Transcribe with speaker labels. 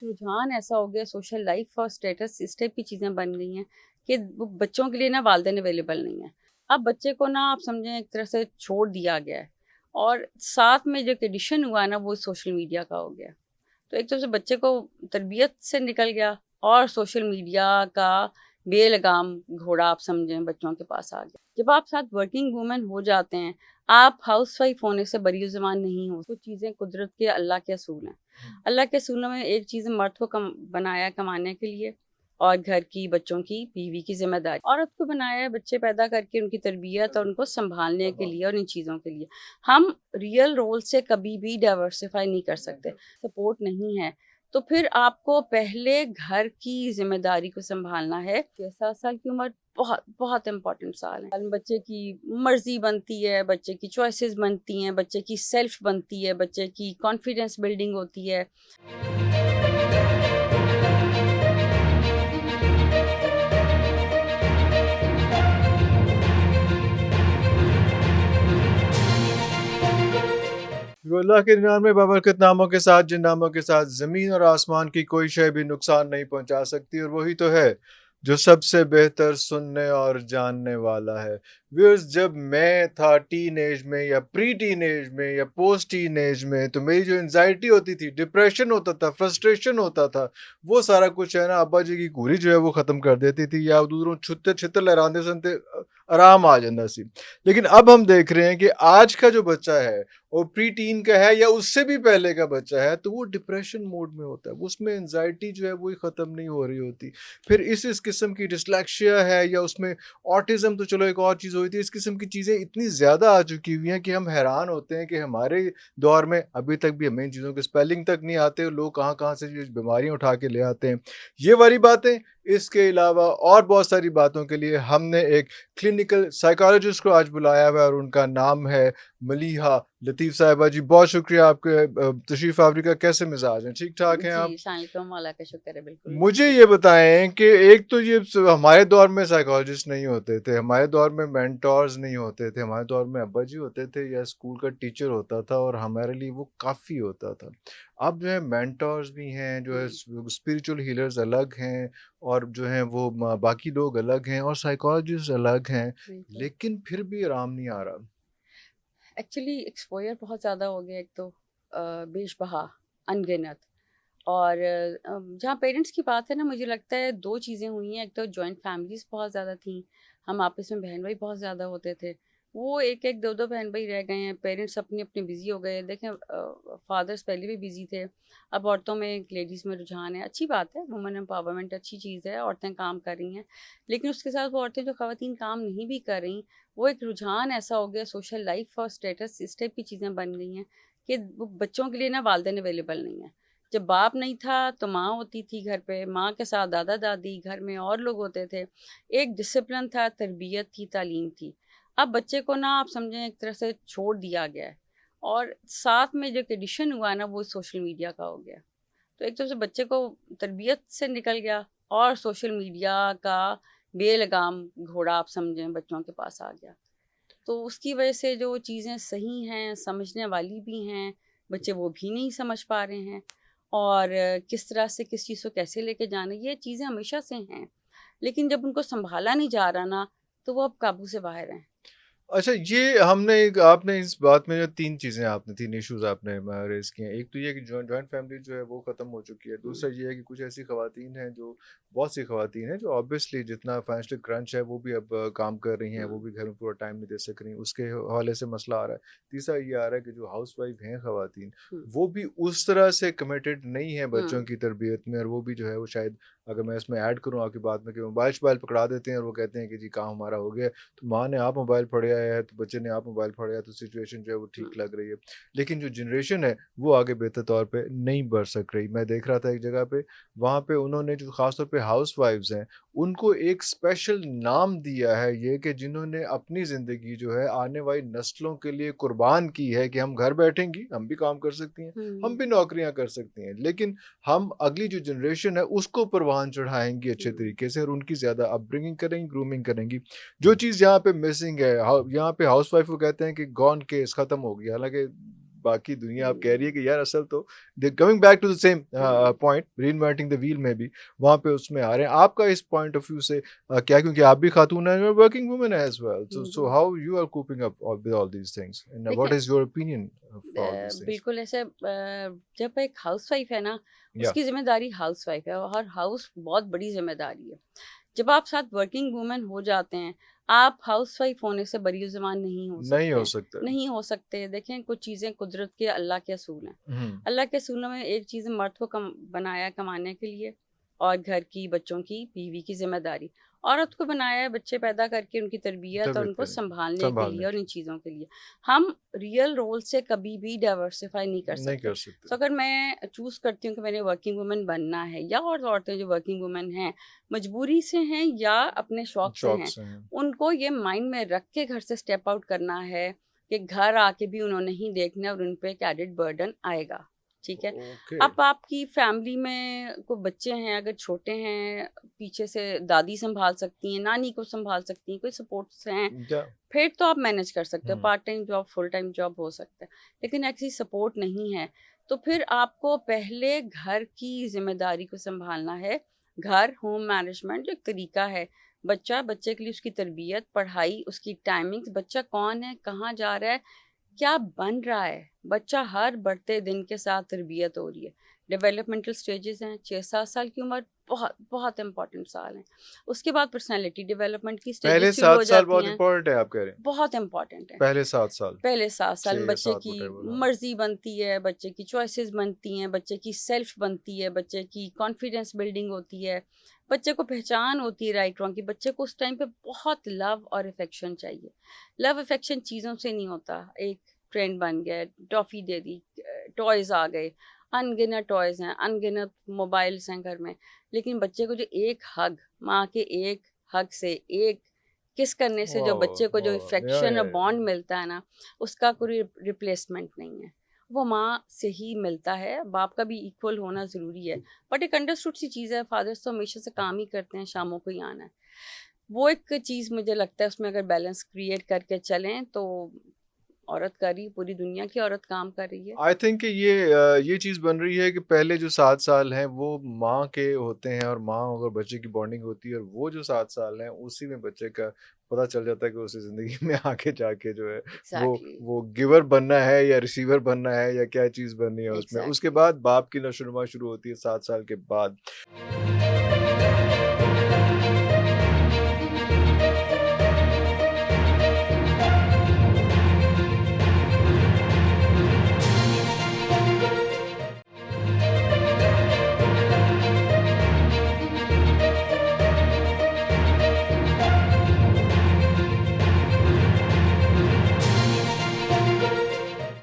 Speaker 1: रुझान ऐसा हो गया सोशल लाइफ और स्टेटस इस टाइप की चीज़ें बन गई हैं कि वो बच्चों के लिए ना वालिदैन अवेलेबल नहीं है। अब बच्चे को ना आप समझें एक तरह से छोड़ दिया गया है और साथ में जो एडिक्शन हुआ है ना वो सोशल मीडिया का हो गया। तो एक तरह से बच्चे को तरबियत से निकल गया और सोशल मीडिया का बेलगाम घोड़ा आप समझें बच्चों के पास आ गया। जब आप साथ वर्किंग वूमेन हो जाते हैं, आप हाउसवाइफ होने से बरी-ज़ुबान नहीं हो। कुछ चीज़ें कुदरत के अल्लाह के असूल हैं। अल्लाह के असूलों में एक चीज़ मर्द को बनाया है कमाने के लिए और घर की, बच्चों की, बीवी की ज़िम्मेदारी। औरत को बनाया है बच्चे पैदा करके उनकी तरबियत और उनको सँभालने के लिए और इन चीज़ों के लिए। हम रियल रोल से कभी भी डाइवर्सिफ़ाई नहीं कर सकते। सपोर्ट नहीं है, तो फिर आपको पहले घर की ज़िम्मेदारी को सँभालना है। 6-7 साल की उम्र बहुत, बहुत इम्पोर्टेंट साल है। बच्चे की मर्ज़ी बनती है, बच्चे की चॉइसेस बनती हैं, बच्चे की सेल्फ बनती है, बच्चे की कॉन्फिडेंस बिल्डिंग होती है।
Speaker 2: वो अल्लाह के 99 बाबरकत नामों के साथ जिन नामों के साथ ज़मीन और आसमान की कोई शय भी नुकसान नहीं पहुंचा सकती और वही तो है जो सबसे बेहतर सुनने और जानने वाला है। व्यूअर्स, जब मैं था टीन एज में या प्री टीन एज में या पोस्ट टीन एज में तो मेरी जो एंजाइटी होती थी, डिप्रेशन होता था, फ्रस्ट्रेशन होता था, वो सारा कुछ है ना अब्बा जी की घूरी जो है वो ख़त्म कर देती थी या दूरों छुट्टे छितर लहराते सुनते आराम आ जाता सी। लेकिन अब हम देख रहे हैं कि आज का जो बच्चा है और प्री टीन का है या उससे भी पहले का बच्चा है तो वो डिप्रेशन मोड में होता है, उसमें एंजाइटी जो है वो ही ख़त्म नहीं हो रही होती। फिर इस किस्म की डिस्लेक्सिया है या उसमें ऑटिज़्म, तो चलो एक और चीज़ हुई थी। इस किस्म की चीज़ें इतनी ज़्यादा आ चुकी हुई हैं कि हम हैरान होते हैं कि हमारे दौर में अभी तक भी हमें इन चीज़ों के स्पेलिंग तक नहीं आते और लोग कहाँ-कहाँ से ये बीमारियाँ उठा के ले आते हैं। ये वाली बातें, इसके अलावा और बहुत सारी बातों के लिए हमने एक क्लिनिकल साइकोलॉजिस्ट को आज बुलाया हुआ है और उनका नाम है मलीहा लतीफ़ साहिबा जी। बहुत शुक्रिया आपके तशरीफ़ आवरी का। कैसे मिज़ाज हैं? ठीक-ठाक हैं
Speaker 1: जी,
Speaker 2: आप?
Speaker 1: सलाम अल्लाह का शुक्र है, बिल्कुल
Speaker 2: मुझे
Speaker 1: ठीक
Speaker 2: ये
Speaker 1: है।
Speaker 2: बताएँ कि एक तो ये हमारे दौर में साइकोलॉजिस्ट नहीं होते थे, हमारे दौर में मेंटोर्स नहीं होते थे, हमारे दौर में अब्बा जी होते थे या स्कूल का टीचर होता था और हमारे लिए वो काफ़ी होता था। अब जो है मेंटोर्स भी हैं, जो है
Speaker 1: हुँ,
Speaker 2: स्पिरिचुअल हीलर्स अलग हैं और जो हैं वो बाकी लोग अलग हैं और साइकोलॉजिस्ट अलग हैं,
Speaker 1: बिल्कुल।
Speaker 2: लेकिन फिर भी आराम नहीं आ रहा।
Speaker 1: एक्चुअली एक्सपोज़र बहुत ज़्यादा हो गया एक तो बेशबहा, अनगिनत। और जहाँ पेरेंट्स की बात है ना मुझे लगता है 2 चीज़ें हुई हैं। एक तो जॉइंट फैमिलीज़ बहुत ज़्यादा थीं, हम आपस में बहन-भाई बहुत ज़्यादा होते थे। वो 1-1, 2-2 बहन-भाई रह गए हैं, पेरेंट्स अपने-अपने बिज़ी हो गए। देखें फादर्स पहले भी बिज़ी थे, अब औरतों में लेडीज़ में रुझान है, अच्छी बात है, वुमेन एम्पावरमेंट अच्छी चीज़ है, औरतें काम कर रही हैं। लेकिन उसके साथ वो औरतें जो ख़वातीन काम नहीं भी कर रहीं, वो एक रुझान ऐसा हो गया सोशल लाइफ़ और स्टेटस इस टाइप की चीज़ें बन गई हैं कि वो बच्चों के लिए ना वालिदैन अवेलेबल नहीं है। जब बाप नहीं था तो माँ होती थी घर पे, माँ के साथ दादा-दादी, घर में और लोग होते थे। एक डिसिप्लिन था, तरबियत थी, तालीम थी। अब बच्चे को ना आप समझें एक तरह से छोड़ दिया गया है और साथ में जो एडिक्शन हुआ है ना वो सोशल मीडिया का हो गया। तो एक तरह से बच्चे को तरबियत से निकल गया और सोशल मीडिया का बेलगाम घोड़ा आप समझें बच्चों के पास आ गया। तो उसकी वजह से जो चीज़ें सही हैं, समझने वाली भी हैं, बच्चे वो भी नहीं समझ पा रहे हैं और किस तरह से किस चीज़ को कैसे लेके जाना है, ये चीज़ें हमेशा से हैं। लेकिन जब उनको सँभाला नहीं जा रहा ना, तो वो अब काबू से बाहर हैं।
Speaker 2: अच्छा, ये हमने एक आपने इस बात में जो 3 चीज़ें आपने 3 इश्यूज़ आपने रेज़ किए हैं। एक तो ये कि जॉइंट फैमिली जो है वो ख़त्म हो चुकी है।
Speaker 1: हुँ,
Speaker 2: दूसरा ये है कि कुछ ऐसी ख़वातीन हैं जो बहुत सी ख़वातीन हैं जो ऑब्वियसली जितना फाइनेंशियल क्रंच है वो भी अब काम कर रही हैं,
Speaker 1: हुँ,
Speaker 2: वो भी घर में पूरा टाइम नहीं दे सक रही, उसके हवाले से मसला आ रहा है। तीसरा ये आ रहा है कि जो हाउसवाइफ़ हैं ख़वातीन,
Speaker 1: हुँ,
Speaker 2: वो भी उस तरह से कमिटेड नहीं है बच्चों
Speaker 1: हुँ,
Speaker 2: की तरबियत में और वो भी जो है वो शायद, अगर मैं इसमें ऐड करूँ आपकी बात में, कि मोबाइल-शोबाइल पकड़ा देते हैं और वो कहते हैं कि जी काम हमारा हो गया है। तो माँ ने आप मोबाइल पकड़ाया है, तो बच्चे ने आप मोबाइल पकड़ाया, तो सिचुएशन जो है वो
Speaker 1: हुँ,
Speaker 2: ठीक लग रही है। लेकिन जो जनरेशन है, वो आगे बेहतर तौर पे नहीं बढ़ सक रही। मैं देख रहा था एक जगह पे, वहाँ पे उन्होंने जो ख़ास तौर पे हाउसवाइफ्स हैं, उनको एक स्पेशल नाम दिया है ये कि जिन्होंने अपनी ज़िंदगी जो है आने वाली नस्लों के लिए कुर्बान की है कि हम घर बैठेंगी, हम भी काम कर सकती हैं, हम
Speaker 1: हुँ,
Speaker 2: भी नौकरियाँ कर सकती हैं, लेकिन हम अगली जो जनरेशन है उसको परवान चढ़ाएँगी अच्छे
Speaker 1: हुँ,
Speaker 2: तरीके से और उनकी ज़्यादा अपब्रिंगिंग करेंगी, ग्रूमिंग करेंगी। जो चीज़ यहाँ पे मिसिंग है, यहाँ पे हाउसवाइफ को कहते हैं कि गॉन केस, खत्म हो गया, हालाँकि बाकी दुनिया आप कह रही है कि यार असल तो coming back to the same point, reinventing the wheel में भी वहाँ पे उसमें आ रहे हैं। आपका इस पॉइंट ऑफ व्यू से क्या, क्योंकि आप भी खातून हैं, working woman as well, so how you are coping up with all these things and what
Speaker 1: देखिए,
Speaker 2: is your opinion for all these things?
Speaker 1: बिल्कुल ऐसे जब एक हाउसवाइफ है ना,
Speaker 2: या
Speaker 1: उसकी जिम्मेदारी हाउसवाइफ है और हाउस बहुत बड़ी जिम्मेदारी है। जब आप साथ वर्किंग वुमेन हो जाते हैं, आप हाउसवाइफ होने से बरीउज़्ज़मान नहीं हो
Speaker 2: नहीं
Speaker 1: सकते
Speaker 2: हो
Speaker 1: हैं,
Speaker 2: सकता।
Speaker 1: नहीं हो सकते। देखें, कुछ चीज़ें कुदरत के, अल्लाह के असूल हैं।
Speaker 2: हम्म,
Speaker 1: अल्लाह के असूलों में एक चीज़, मर्द को बनाया है कमाने के लिए और घर की, बच्चों की, बीवी की जिम्मेदारी। औरत को बनाया है बच्चे पैदा करके उनकी तरबियत और
Speaker 2: तबीयत
Speaker 1: उनको
Speaker 2: करें,
Speaker 1: संभालने के लिए
Speaker 2: संभालने
Speaker 1: और इन
Speaker 2: की
Speaker 1: चीज़ों के लिए। हम रियल रोल से कभी भी डाइवर्सिफाई नहीं कर
Speaker 2: नहीं
Speaker 1: सकते।
Speaker 2: कर
Speaker 1: तो
Speaker 2: सकते।
Speaker 1: अगर मैं चूज़ करती हूँ कि मैंने वर्किंग वुमन बनना है, या और औरतें जो वर्किंग वुमन हैं, मजबूरी से हैं या अपने शौक से
Speaker 2: शौक
Speaker 1: हैं,
Speaker 2: से हैं।
Speaker 1: उनको ये माइंड में रख के घर से स्टेप आउट करना है कि घर आके भी उन्होंने ही देखना है और उन पे एक एडेड बर्डन आएगा। ठीक है?
Speaker 2: ओके।
Speaker 1: अब आपकी फैमिली में कोई बच्चे हैं, अगर छोटे हैं, पीछे से दादी सँभाल सकती हैं, नानी को सँभाल सकती हैं, कोई सपोर्ट्स हैं,
Speaker 2: या
Speaker 1: फिर तो आप मैनेज कर सकते हो।
Speaker 2: Hmm,
Speaker 1: part time job, full time job हो सकता है। लेकिन ऐसी सपोर्ट नहीं है, तो फिर आपको पहले घर की ज़िम्मेदारी को सँभालना है। घर, होम मैनेजमेंट जो एक तरीका है। बच्चा, बच्चे के लिए उसकी तरबियत, पढ़ाई, उसकी टाइमिंग्स, बच्चा कौन है, कहाँ जा रहा है, क्या बन रहा है। बच्चा हर बढ़ते दिन के साथ तरबियत हो रही है। डेवलपमेंटल स्टेजेस हैं, 6-7 साल की उम्र बहुत बहुत इंपॉर्टेंट साल हैं। उसके बाद पर्सनैलिटी डेवलपमेंट की
Speaker 2: पहले
Speaker 1: स्टेजेस शुरू हो
Speaker 2: 7 साल
Speaker 1: जाती
Speaker 2: बहुत
Speaker 1: हैं।
Speaker 2: इम्पोर्टेंट है आप कह रहे हैं?
Speaker 1: बहुत इंपॉर्टेंट है।
Speaker 2: पहले 7 साल,
Speaker 1: पहले 7 साल में
Speaker 2: 6 या
Speaker 1: बच्चे
Speaker 2: 7
Speaker 1: की
Speaker 2: व्हाटएवर, हाँ।
Speaker 1: मर्जी बनती है, बच्चे की चॉइसेस बनती हैं, बच्चे की सेल्फ बनती है, बच्चे की कॉन्फिडेंस बिल्डिंग होती है, बच्चे को पहचान होती है राइट रॉन्ग की। बच्चे को उस टाइम पे बहुत लव और अफेक्शन चाहिए। लव अफेक्शन चीज़ों से नहीं होता। एक ट्रेंड बन गया, टॉफ़ी दे दी, टॉयज़ आ गए, अनगिनत टॉयज़ हैं, अनगिनत मोबाइल्स हैं घर में। लेकिन बच्चे को जो एक हग, माँ के एक हग से, एक किस करने से जो
Speaker 2: वाह!
Speaker 1: बच्चे को जो
Speaker 2: वाह!
Speaker 1: अफेक्शन और
Speaker 2: या
Speaker 1: बॉन्ड मिलता है ना, उसका कोई रिप्लेसमेंट नहीं है। वो माँ से ही मिलता है, बाप का भी इक्वल होना ज़रूरी है। बट एक अंडरस्टूड सी चीज़ है, फादर्स तो हमेशा से काम ही करते हैं, शामों को ही आना है। वो एक चीज़ मुझे लगता है, उसमें अगर बैलेंस क्रिएट करके चलें तो औरत कर रही है, पूरी दुनिया की औरत काम कर रही है।
Speaker 2: आई थिंक ये चीज़ बन रही है कि पहले जो 7 साल हैं वो माँ के होते हैं और माँ और बच्चे की बॉन्डिंग होती है, और वो जो 7 साल हैं उसी में बच्चे का पता चल जाता है कि उसे ज़िंदगी में आगे जाके जो है वो
Speaker 1: एग्ज़ैक्टली,
Speaker 2: वो गिवर बनना है या रिसीवर बनना है या क्या चीज़ बननी है उसमें। उसके
Speaker 1: एग्ज़ैक्टली।
Speaker 2: बाद बाप की नशोनुमा शुरू होती है 7 साल के बाद।